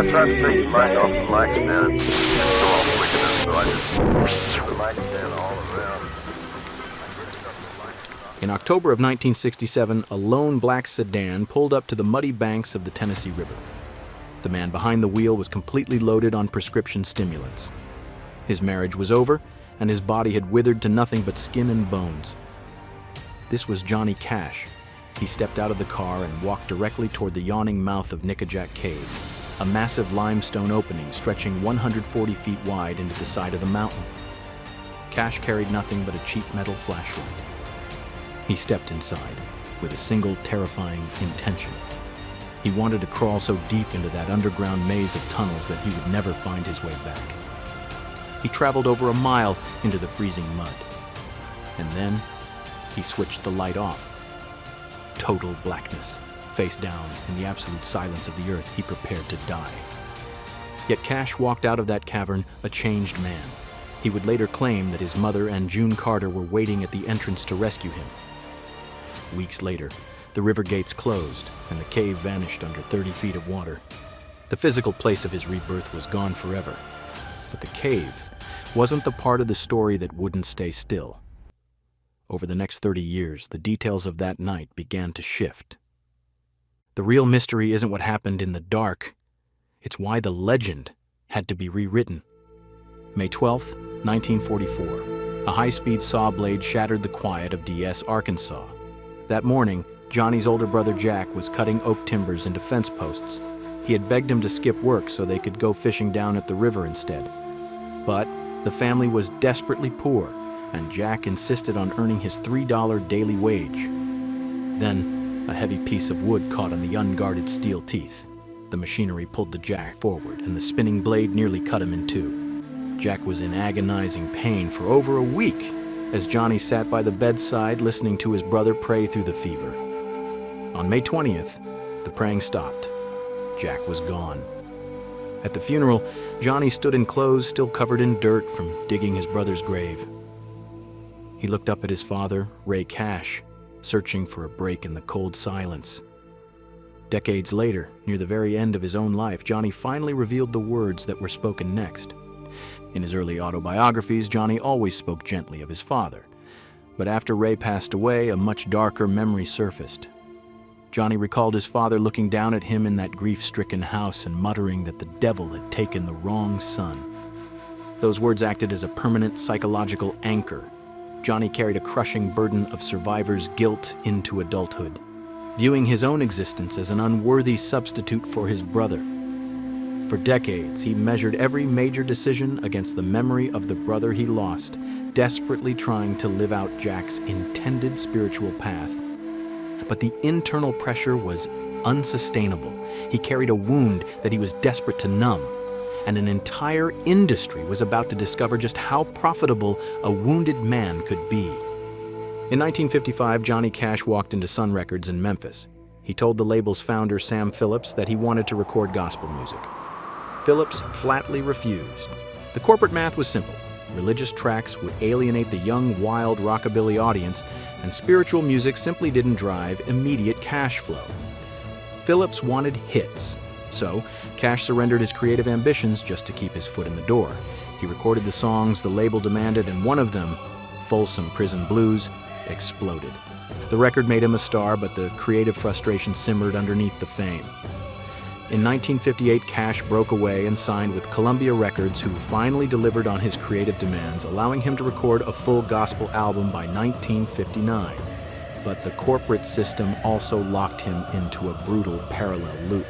tried to take the mic off the mic stand. It didn't go off quick enough, so I just put the mic stand all around. In October of 1967, a lone black sedan pulled up to the muddy banks of the Tennessee River. The man behind the wheel was completely loaded on prescription stimulants. His marriage was over, and his body had withered to nothing but skin and bones. This was Johnny Cash. He stepped out of the car and walked directly toward the yawning mouth of Nickajack Cave, a massive limestone opening stretching 140 feet wide into the side of the mountain. Cash carried nothing but a cheap metal flashlight. He stepped inside with a single terrifying intention. He wanted to crawl so deep into that underground maze of tunnels that he would never find his way back. He traveled over a mile into the freezing mud. And then he switched the light off. Total blackness. Face down, in the absolute silence of the earth, he prepared to die. Yet Cash walked out of that cavern a changed man. He would later claim that his mother and June Carter were waiting at the entrance to rescue him. Weeks later, the river gates closed and the cave vanished under 30 feet of water. The physical place of his rebirth was gone forever. But the cave wasn't the part of the story that wouldn't stay still. Over the next 30 years, the details of that night began to shift. The real mystery isn't what happened in the dark. It's why the legend had to be rewritten. May 12th, 1944, a high-speed saw blade shattered the quiet of DS, Arkansas. That morning, Johnny's older brother Jack was cutting oak timbers into fence posts. He had begged him to skip work so they could go fishing down at the river instead. But the family was desperately poor, and Jack insisted on earning his $3 daily wage. Then, a heavy piece of wood caught on the unguarded steel teeth. The machinery pulled the jack forward, and the spinning blade nearly cut him in two. Jack was in agonizing pain for over a week as Johnny sat by the bedside listening to his brother pray through the fever. On May 20th, the praying stopped. Jack was gone. At the funeral, Johnny stood in clothes still covered in dirt from digging his brother's grave. He looked up at his father, Ray Cash, searching for a break in the cold silence. Decades later, near the very end of his own life, Johnny finally revealed the words that were spoken next. In his early autobiographies, Johnny always spoke gently of his father. But after Ray passed away, a much darker memory surfaced. Johnny recalled his father looking down at him in that grief-stricken house and muttering that the devil had taken the wrong son. Those words acted as a permanent psychological anchor. Johnny carried a crushing burden of survivor's guilt into adulthood, viewing his own existence as an unworthy substitute for his brother. For decades, he measured every major decision against the memory of the brother he lost, desperately trying to live out Jack's intended spiritual path. But the internal pressure was unsustainable. He carried a wound that he was desperate to numb, and an entire industry was about to discover just how profitable a wounded man could be. In 1955, Johnny Cash walked into Sun Records in Memphis. He told the label's founder, Sam Phillips, that he wanted to record gospel music. Phillips flatly refused. The corporate math was simple. Religious tracks would alienate the young, wild rockabilly audience, and spiritual music simply didn't drive immediate cash flow. Phillips wanted hits. So, Cash surrendered his creative ambitions just to keep his foot in the door. He recorded the songs the label demanded, and one of them, Folsom Prison Blues, exploded. The record made him a star, but the creative frustration simmered underneath the fame. In 1958, Cash broke away and signed with Columbia Records, who finally delivered on his creative demands, allowing him to record a full gospel album by 1959. But the corporate system also locked him into a brutal parallel loop.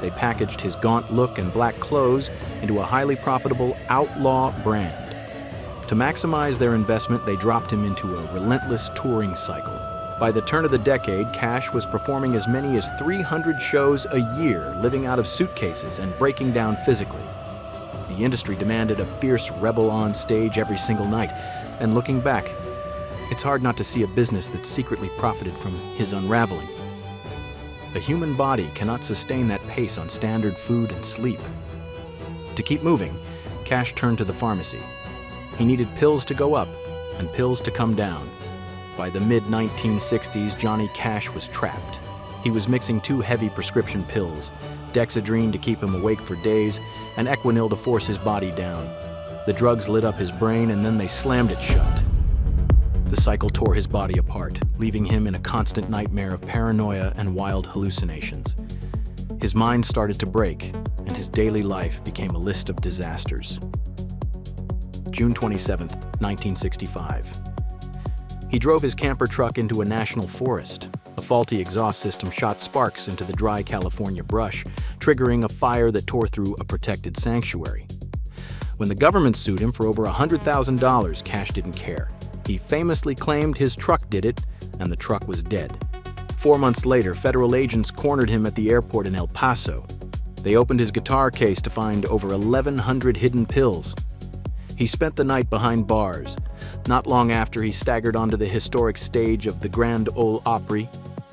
They packaged his gaunt look and black clothes into a highly profitable outlaw brand. To maximize their investment, they dropped him into a relentless touring cycle. By the turn of the decade, Cash was performing as many as 300 shows a year, living out of suitcases and breaking down physically. The industry demanded a fierce rebel on stage every single night, and looking back, it's hard not to see a business that secretly profited from his unraveling. A human body cannot sustain that pace on standard food and sleep. To keep moving, Cash turned to the pharmacy. He needed pills to go up and pills to come down. By the mid-1960s, Johnny Cash was trapped. He was mixing 2 heavy prescription pills, Dexedrine to keep him awake for days, and Equinil to force his body down. The drugs lit up his brain, and then they slammed it shut. The cycle tore his body apart, leaving him in a constant nightmare of paranoia and wild hallucinations. His mind started to break, and his daily life became a list of disasters. June 27, 1965. He drove his camper truck into a national forest. A faulty exhaust system shot sparks into the dry California brush, triggering a fire that tore through a protected sanctuary. When the government sued him for over $100,000, Cash didn't care. He famously claimed his truck did it, and the truck was dead. 4 months later, federal agents cornered him at the airport in El Paso. They opened his guitar case to find over 1,100 hidden pills. He spent the night behind bars. Not long after, he staggered onto the historic stage of the Grand Ole Opry,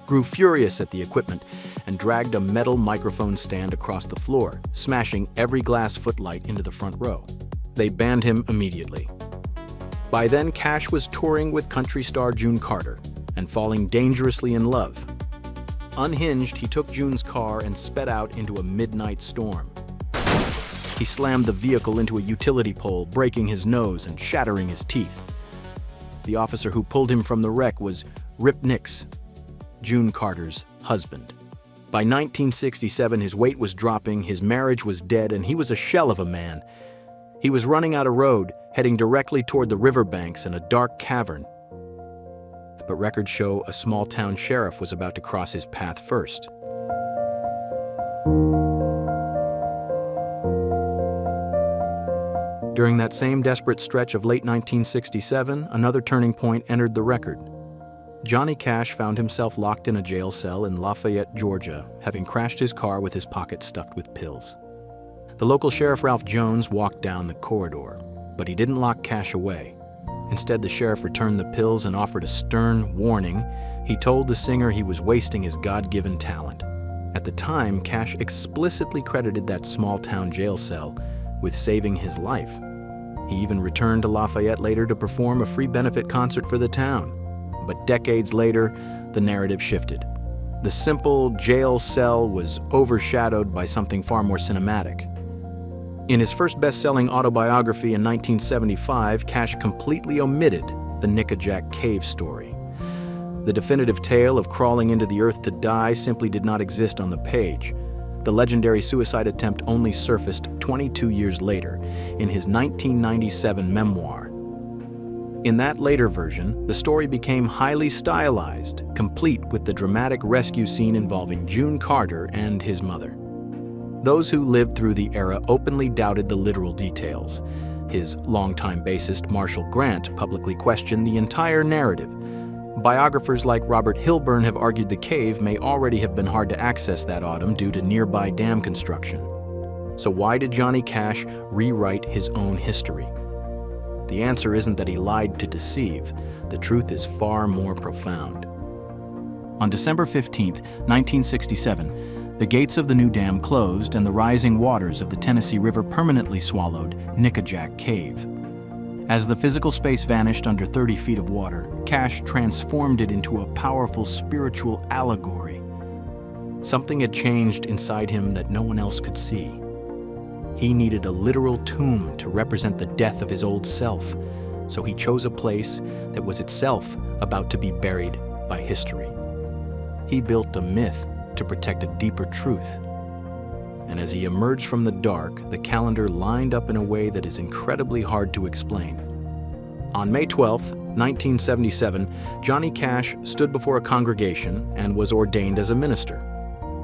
grew furious at the equipment, and dragged a metal microphone stand across the floor, smashing every glass footlight into the front row. They banned him immediately. By then, Cash was touring with country star June Carter and falling dangerously in love. Unhinged, he took June's car and sped out into a midnight storm. He slammed the vehicle into a utility pole, breaking his nose and shattering his teeth. The officer who pulled him from the wreck was Rip Nix, June Carter's husband. By 1967, his weight was dropping, his marriage was dead, and he was a shell of a man. He was running out of road, heading directly toward the riverbanks and a dark cavern. But records show a small-town sheriff was about to cross his path first. During that same desperate stretch of late 1967, another turning point entered the record. Johnny Cash found himself locked in a jail cell in Lafayette, Georgia, having crashed his car with his pockets stuffed with pills. The local sheriff, Ralph Jones, walked down the corridor, but he didn't lock Cash away. Instead, the sheriff returned the pills and offered a stern warning. He told the singer he was wasting his God-given talent. At the time, Cash explicitly credited that small-town jail cell with saving his life. He even returned to Lafayette later to perform a free benefit concert for the town. But decades later, the narrative shifted. The simple jail cell was overshadowed by something far more cinematic. In his first best-selling autobiography in 1975, Cash completely omitted the Nickajack Cave story. The definitive tale of crawling into the earth to die simply did not exist on the page. The legendary suicide attempt only surfaced 22 years later in his 1997 memoir. In that later version, the story became highly stylized, complete with the dramatic rescue scene involving June Carter and his mother. Those who lived through the era openly doubted the literal details. His longtime bassist Marshall Grant publicly questioned the entire narrative. Biographers like Robert Hilburn have argued the cave may already have been hard to access that autumn due to nearby dam construction. So why did Johnny Cash rewrite his own history? The answer isn't that he lied to deceive. The truth is far more profound. On December 15, 1967, the gates of the new dam closed and the rising waters of the Tennessee River permanently swallowed Nickajack Cave. As the physical space vanished under 30 feet of water, Cash transformed it into a powerful spiritual allegory. Something had changed inside him that no one else could see. He needed a literal tomb to represent the death of his old self, so he chose a place that was itself about to be buried by history. He built a myth to protect a deeper truth. And as he emerged from the dark, the calendar lined up in a way that is incredibly hard to explain. On May 12, 1977, Johnny Cash stood before a congregation and was ordained as a minister.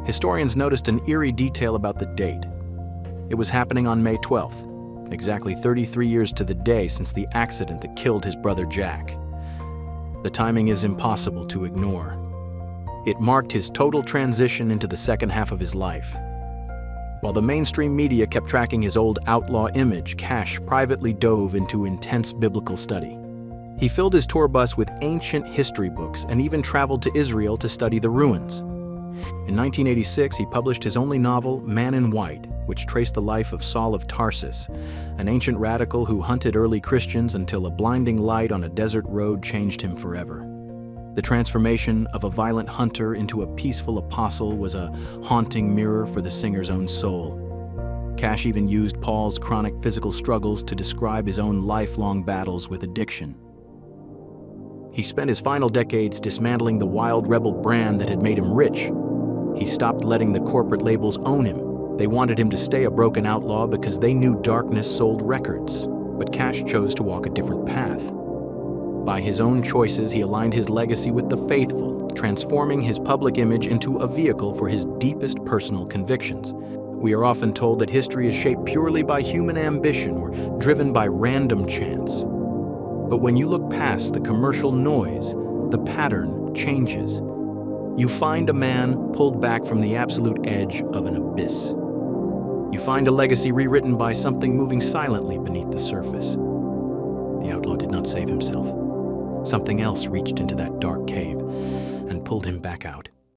Historians noticed an eerie detail about the date. It was happening on May 12th, exactly 33 years to the day since the accident that killed his brother Jack. The timing is impossible to ignore. It marked his total transition into the second half of his life. While the mainstream media kept tracking his old outlaw image, Cash privately dove into intense biblical study. He filled his tour bus with ancient history books and even traveled to Israel to study the ruins. In 1986, he published his only novel, Man in White, which traced the life of Saul of Tarsus, an ancient radical who hunted early Christians until a blinding light on a desert road changed him forever. The The transformation of a violent hunter into a peaceful apostle was a haunting mirror for the singer's own soul. Cash even used Paul's chronic physical struggles to describe his own lifelong battles with addiction. He spent his final decades dismantling the wild rebel brand that had made him rich. He stopped letting the corporate labels own him. They wanted him to stay a broken outlaw because they knew darkness sold records, but Cash chose to walk a different path. By his own choices, he aligned his legacy with the faithful, transforming his public image into a vehicle for his deepest personal convictions. We are often told that history is shaped purely by human ambition or driven by random chance. But when you look past the commercial noise, the pattern changes. You find a man pulled back from the absolute edge of an abyss. You find a legacy rewritten by something moving silently beneath the surface. The outlaw did not save himself. Something else reached into that dark cave and pulled him back out.